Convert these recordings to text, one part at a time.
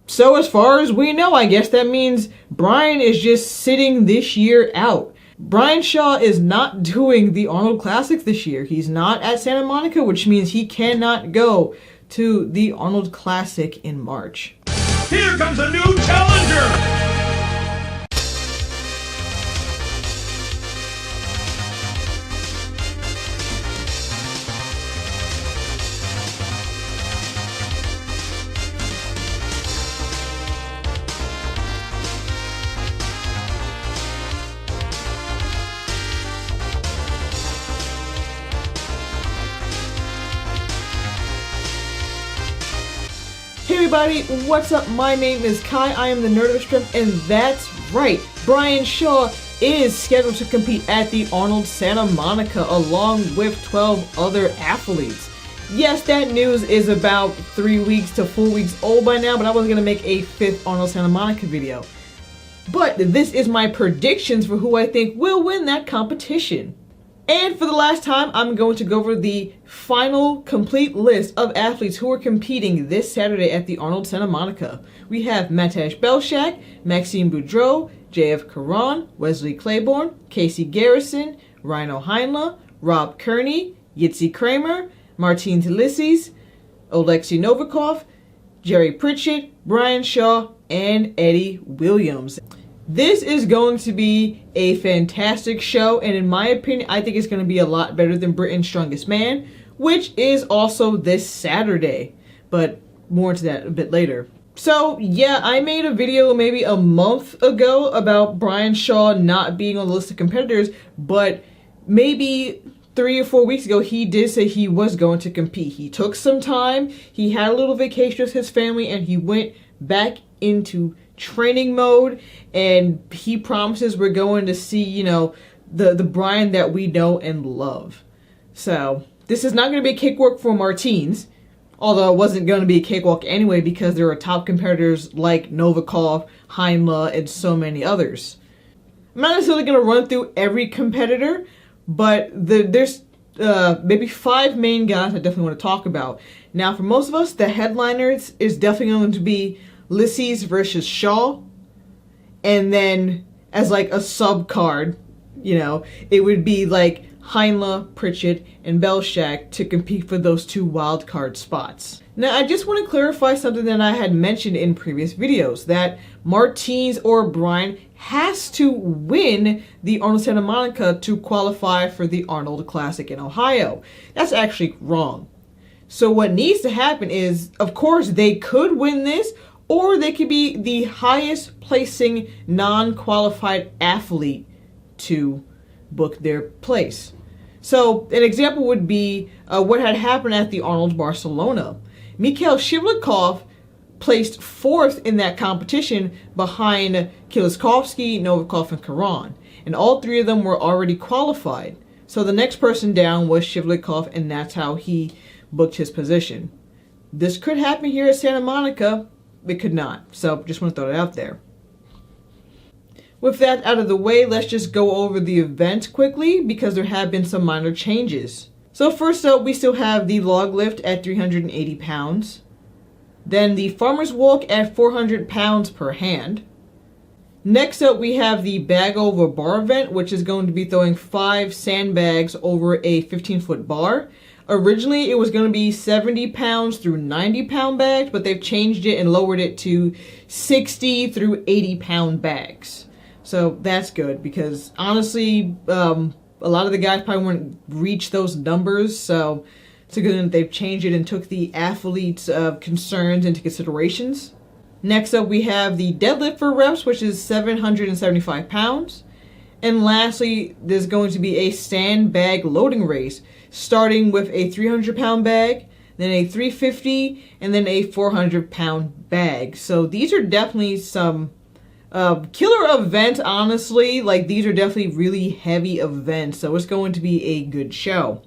So as far as we know, I guess that means Brian is just sitting this year out. Brian Shaw is not doing the Arnold Classic this year. He's not at Santa Monica, which means he cannot go to the Arnold Classic in March. Here comes a new challenger! Hey everybody, what's up? My name is Kai, I am the Nerd of Strength, and that's right, Brian Shaw is scheduled to compete at the Arnold Santa Monica along with 12 other athletes. Yes, that news is about 3 weeks to 4 weeks old by now, but I wasn't going to make a 5th Arnold Santa Monica video. But this is my predictions for who I think will win that competition. And for the last time, I'm going to go over the final complete list of athletes who are competing this Saturday at the Arnold Santa Monica. We have Matjaz Belsak, Maxie Boudreau, J.F. Caron, Wesley Claiborne, Casey Garrison, Rauno Heinla, Rob Kearney, Yitzi Kramer, Martins Licis, Oleksiy Novikov, Jerry Pritchett, Brian Shaw, and Eddie Williams. This is going to be a fantastic show, and in my opinion, I think it's going to be a lot better than Britain's Strongest Man, which is also this Saturday, but more into that a bit later. So yeah, I made a video maybe a month ago about Brian Shaw not being on the list of competitors, but maybe 3 or 4 weeks ago, he did say he was going to compete. He took some time, he had a little vacation with his family, and he went back into training mode, and he promises we're going to see, you know, the Brian that we know and love. So this is not going to be a cakewalk for Martins, although it wasn't going to be a cakewalk anyway because there are top competitors like Novikov, Heinla, and so many others. I'm not necessarily going to run through every competitor, but there's maybe 5 main guys I definitely want to talk about. Now, for most of us, the headliners is definitely going to be Licis versus Shaw, and then as like a sub card, you know, it would be like Heinla, Pritchett, and Belsak to compete for those 2 wildcard spots. Now, I just want to clarify something that I had mentioned in previous videos, that Martins or Brian has to win the Arnold Santa Monica to qualify for the Arnold Classic in Ohio. That's actually wrong. So what needs to happen is, of course, they could win this, or they could be the highest placing non-qualified athlete to book their place. So an example would be what had happened at the Arnold Barcelona. Mikhail Shivlikov placed 4th in that competition behind Kiliskovsky, Novikov, and Caron. And all 3 of them were already qualified. So the next person down was Shivlikov, and that's how he booked his position. This could happen here at Santa Monica. It could not. So just want to throw it out there. With that out of the way, let's just go over the event quickly because there have been some minor changes. So first up, we still have the log lift at 380 pounds. Then the farmer's walk at 400 pounds per hand. Next up, we have the bag over bar event, which is going to be throwing 5 sandbags over a 15-foot bar. Originally, it was going to be 70 pounds through 90 pound bags, but they've changed it and lowered it to 60 through 80 pound bags. So that's good because honestly, a lot of the guys probably wouldn't reach those numbers. So it's good that they've changed it and took the athletes' concerns into considerations. Next up, we have the deadlift for reps, which is 775 pounds. And lastly, there's going to be a sandbag loading race, starting with a 300-pound bag, then a 350, and then a 400-pound bag. So these are definitely some killer events, honestly. Like, these are definitely really heavy events, so it's going to be a good show.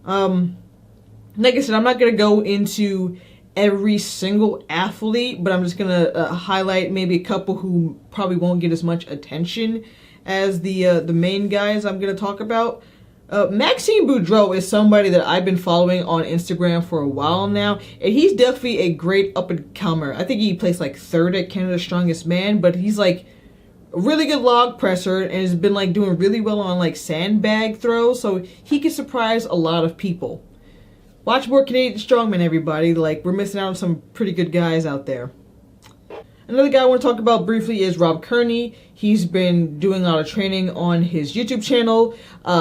Like I said, I'm not going to go into every single athlete, but I'm just going to highlight maybe a couple who probably won't get as much attention as the main guys I'm going to talk about. Maxie Boudreau is somebody that I've been following on Instagram for a while now, and he's definitely a great up-and-comer. I think he placed like 3rd at Canada's Strongest Man, but he's like a really good log presser and has been like doing really well on like sandbag throws, so he can surprise a lot of people. Watch more Canadian strongmen, everybody. Like, we're missing out on some pretty good guys out there. Another guy I want to talk about briefly is Rob Kearney. He's been doing a lot of training on his YouTube channel.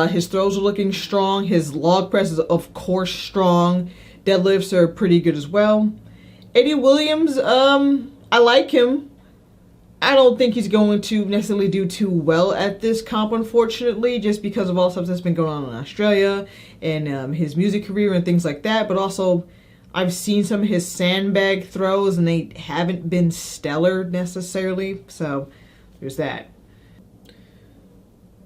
His throws are looking strong. His log press is, of course, strong. Deadlifts are pretty good as well. Eddie Williams, I like him. I don't think he's going to necessarily do too well at this comp, unfortunately, just because of all the stuff that's been going on in Australia and his music career and things like that. But also, I've seen some of his sandbag throws and they haven't been stellar necessarily. So there's that.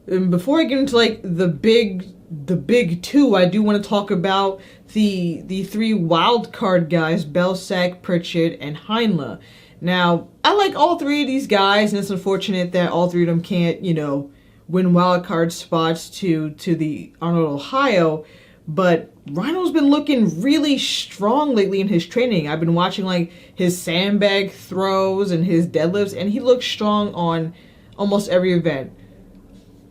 And before I get into like the big two, I do want to talk about the 3 wildcard guys, Belsak, Pritchett, and Heinla. Now, I like all 3 of these guys, and it's unfortunate that all 3 of them can't, win wildcard spots to the Arnold, Ohio. But Rhino's been looking really strong lately in his training. I've been watching like his sandbag throws and his deadlifts, and he looks strong on almost every event.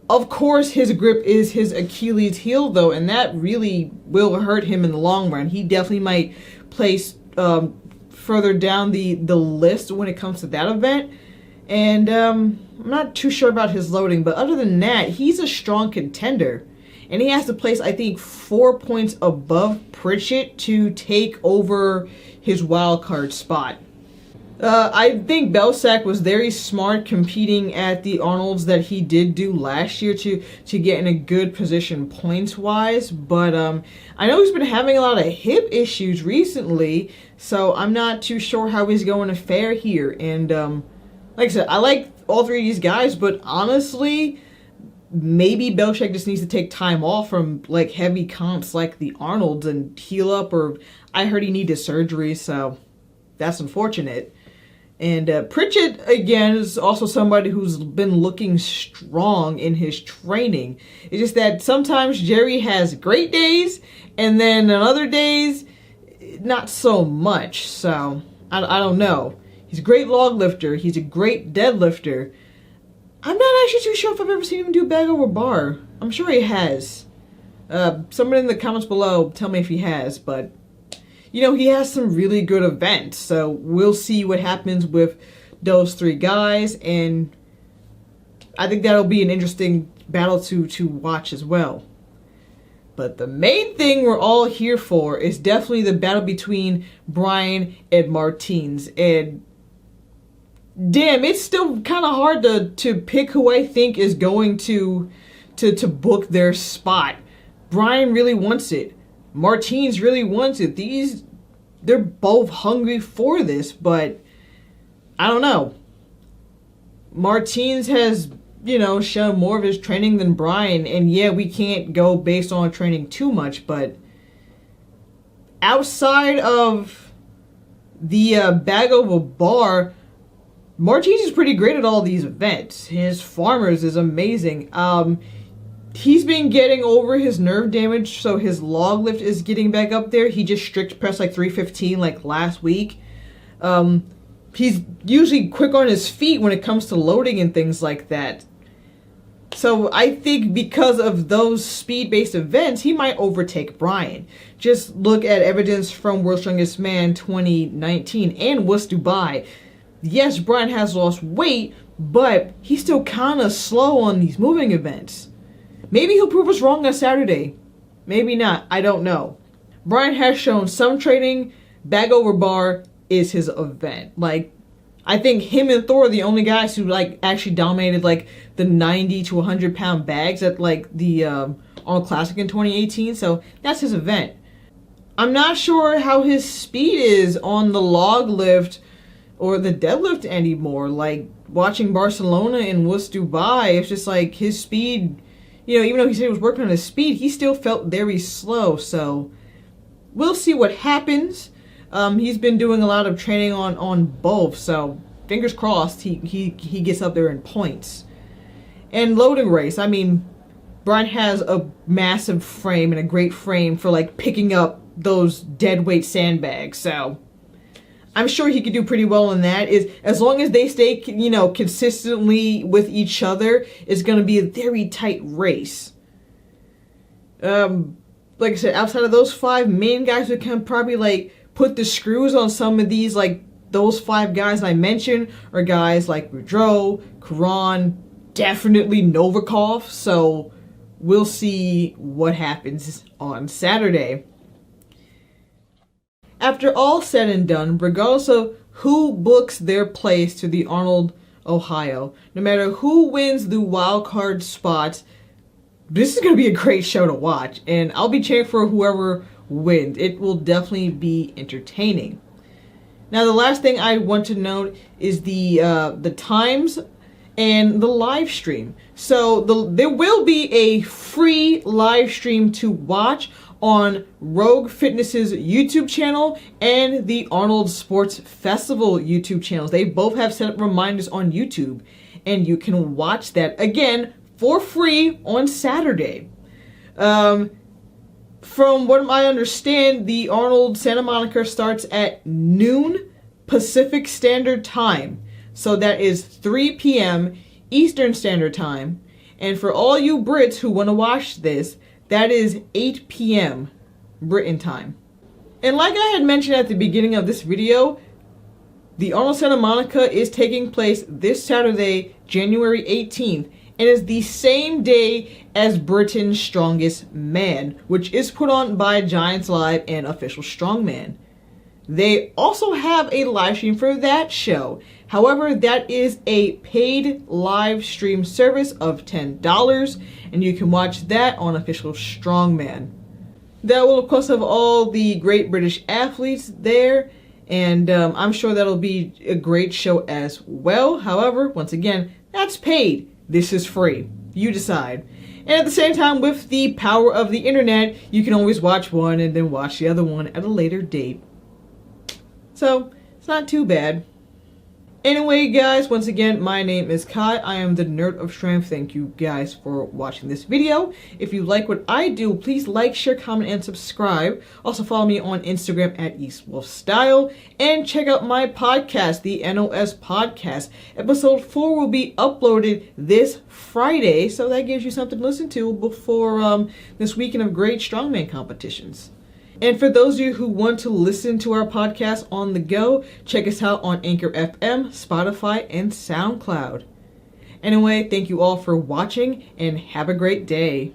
Of course, his grip is his Achilles heel, though, and that really will hurt him in the long run. He definitely might place further down the list when it comes to that event. And I'm not too sure about his loading, but other than that, he's a strong contender. And he has to place, I think, 4 points above Pritchett to take over his wild card spot. I think Belsak was very smart competing at the Arnolds that he did do last year to get in a good position points-wise. But I know he's been having a lot of hip issues recently, so I'm not too sure how he's going to fare here. And like I said, I like all 3 of these guys, but honestly, maybe Belsak just needs to take time off from like heavy comps like the Arnolds and heal up, or I heard he needed surgery, so that's unfortunate. And Pritchett, again, is also somebody who's been looking strong in his training. It's just that sometimes Jerry has great days, and then on other days, not so much. So, I don't know. He's a great log lifter. He's a great deadlifter. I'm not actually too sure if I've ever seen him do bag over bar. I'm sure he has. Somebody in the comments below, tell me if he has, but he has some really good events, so we'll see what happens with those 3 guys, and I think that'll be an interesting battle to watch as well. But the main thing we're all here for is definitely the battle between Brian and Martins, and damn, it's still kind of hard to pick who I think is going to book their spot. Brian really wants it. Martins really wants it. They're both hungry for this, but I don't know. Martins has, shown more of his training than Brian, and yeah, we can't go based on training too much, but outside of the bag over bar, Martins is pretty great at all these events. His farmers is amazing. He's been getting over his nerve damage, so his log lift is getting back up there. He just strict pressed like 315 like last week. He's usually quick on his feet when it comes to loading and things like that. So I think because of those speed-based events, he might overtake Brian. Just look at evidence from World's Strongest Man 2019 and Wuss Dubai. Yes, Brian has lost weight, but he's still kind of slow on these moving events. Maybe he'll prove us wrong on Saturday. Maybe not. I don't know. Brian has shown some training. Bag over bar is his event. Like, I think him and Thor are the only guys who like actually dominated like the 90 to 100 pound bags at like the Arnold Classic in 2018. So that's his event. I'm not sure how his speed is on the log lift or the deadlift anymore. Like watching Barcelona and Wuss Dubai, it's just like his speed. Even though he said he was working on his speed, he still felt very slow. So we'll see what happens. He's been doing a lot of training on both, so fingers crossed he gets up there in points. And loading race, I mean, Brian has a massive frame and a great frame for like picking up those dead weight sandbags, so I'm sure he could do pretty well in that. Is as long as they stay, consistently with each other, it's going to be a very tight race. Like I said, outside of those 5 main guys who can probably like put the screws on some of these, like those 5 guys I mentioned, are guys like Boudreau, Caron, definitely Novikov. So we'll see what happens on Saturday. After all said and done, regardless of who books their place to the Arnold, Ohio, no matter who wins the wild card spots, this is going to be a great show to watch, and I'll be cheering for whoever wins. It will definitely be entertaining. Now, the last thing I want to note is the times and the live stream. So there will be a free live stream to watch on Rogue Fitness's YouTube channel and the Arnold Sports Festival YouTube channels. They both have set up reminders on YouTube, and you can watch that again for free on Saturday. From what I understand, the Arnold Santa Monica starts at noon Pacific Standard Time. So that is 3 p.m. Eastern Standard Time. And for all you Brits who want to watch this, that is 8 p.m. Britain time. And like I had mentioned at the beginning of this video, the Arnold Santa Monica is taking place this Saturday, January 18th, and is the same day as Britain's Strongest Man, which is put on by Giants Live and Official Strongman. They also have a live stream for that show. However, that is a paid live stream service of $10, and you can watch that on Official Strongman. That will, of course, have all the great British athletes there, and I'm sure that'll be a great show as well. However, once again, that's paid. This is free. You decide. And at the same time, with the power of the internet, you can always watch one and then watch the other one at a later date. So, it's not too bad. Anyway, guys, once again, my name is Kai. I am the Nerd of Strength. Thank you guys for watching this video. If you like what I do, please like, share, comment, and subscribe. Also, follow me on Instagram at EastWolfStyle. And check out my podcast, the NOS Podcast. Episode 4 will be uploaded this Friday, so that gives you something to listen to before this weekend of great strongman competitions. And for those of you who want to listen to our podcast on the go, check us out on Anchor FM, Spotify, and SoundCloud. Anyway, thank you all for watching, and have a great day.